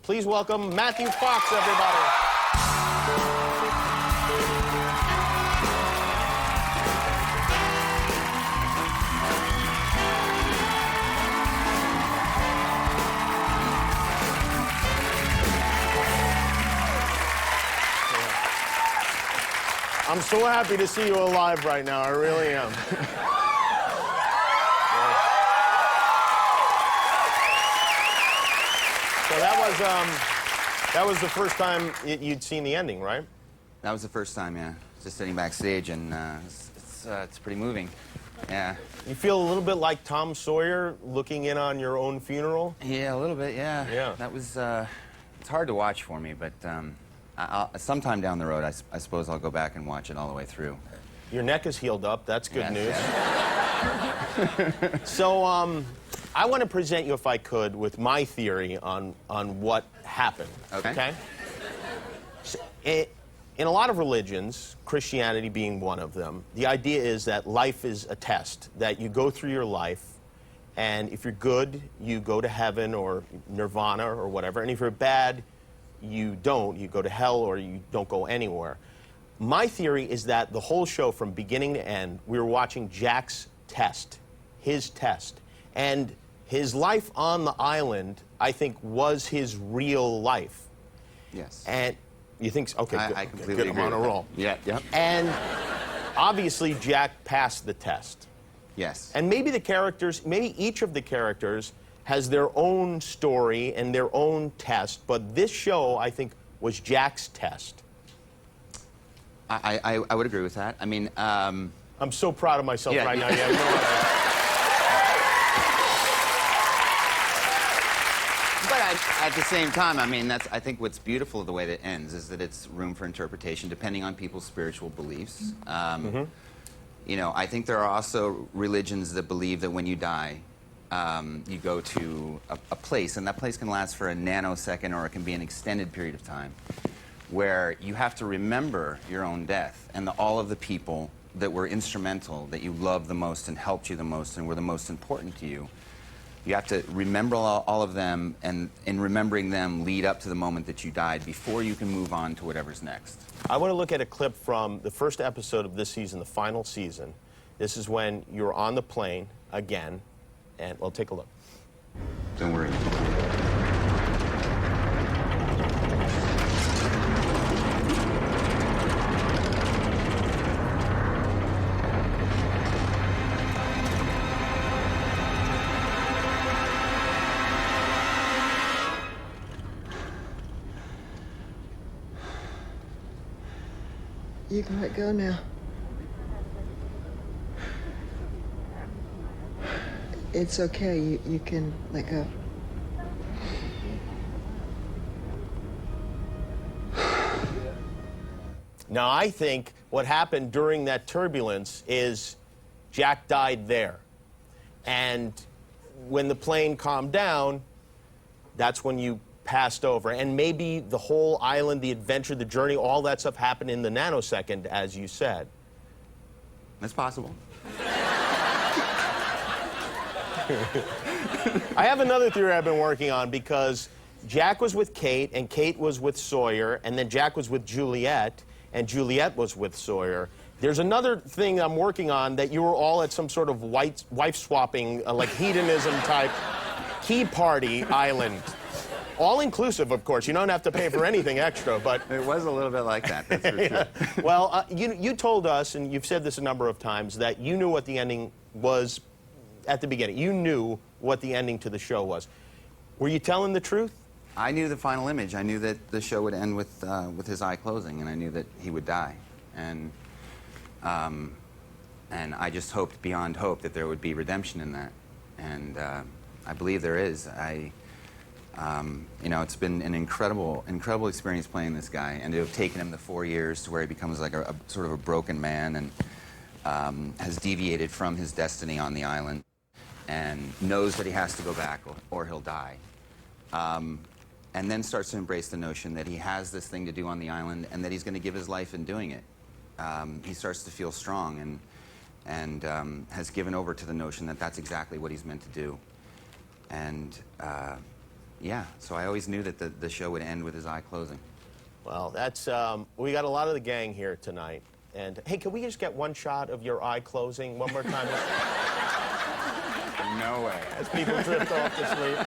Please welcome Matthew Fox, everybody. I'm so happy to see you alive right now. I really am. So that was the first time you'd seen the ending, right? That was the first time, yeah. Just sitting backstage, and it's pretty moving. Yeah. You feel a little bit like Tom Sawyer looking in on your own funeral? Yeah, a little bit, yeah. Yeah. That was, it's hard to watch for me, but sometime down the road, I suppose I'll go back and watch it all the way through. Your neck is healed up. That's good news. Yeah. So, I want to present you, if I could, with my theory on what happened. Okay. So, in a lot of religions, Christianity being one of them, the idea is that life is a test, that you go through your life, and if you're good, you go to heaven or nirvana or whatever, and if you're bad, you don't. You go to hell or you don't go anywhere. My theory is that the whole show, from beginning to end, we were watching Jack's test, his test. And his life on the island, I think, was his real life. Yes. And you think so? Okay, good. I completely good. agree. I'm on a roll. Yeah, yeah. And obviously, Jack passed the test. Yes. And maybe the characters, maybe each of the characters has their own story and their own test, but this show, I think, was Jack's test. I would agree with that. I mean, I'm so proud of myself right now. Yeah, But at the same time, I mean, I think what's beautiful of the way that it ends is that it's room for interpretation depending on people's spiritual beliefs. You know, I think there are also religions that believe that when you die, you go to a place, and that place can last for a nanosecond or it can be an extended period of time, where you have to remember your own death and all of the people that were instrumental, that you loved the most and helped you the most and were the most important to you. You have to remember all of them, and in remembering them, lead up to the moment that you died before you can move on to whatever's next. I want to look at a clip from the first episode of this season, the final season. This is when you're on the plane again, and we'll take a look. Don't worry. You can let go now. It's okay. You can let go. Now, I think what happened during that turbulence is Jack died there. And when the plane calmed down, that's when you passed over. And maybe the whole island, the adventure, the journey, all that stuff happened in the nanosecond, as you said. That's possible. I have another theory I've been working on, because Jack was with Kate, and Kate was with Sawyer, and then Jack was with Juliet, and Juliet was with Sawyer. There's another thing I'm working on, that you were all at some sort of wife-swapping, like hedonism type key party island. All-inclusive, of course. You don't have to pay for anything extra, but... It was a little bit like that, that's for sure. Well, you told us, and you've said this a number of times, that you knew what the ending was at the beginning. You knew what the ending to the show was. Were you telling the truth? I knew the final image. I knew that the show would end with his eye closing, and I knew that he would die. And I just hoped beyond hope that there would be redemption in that. And I believe there is. You know, it's been an incredible experience playing this guy, and to have taken him the 4 years to where he becomes like a sort of a broken man, and has deviated from his destiny on the island, and knows that he has to go back or he'll die. And then starts to embrace the notion that he has this thing to do on the island and that he's going to give his life in doing it. He starts to feel strong and has given over to the notion that that's exactly what he's meant to do. And yeah, so I always knew that the show would end with his eye closing. Well, that's, we got a lot of the gang here tonight. And, hey, can we just get one shot of your eye closing one more time? No way. As people drift off to sleep.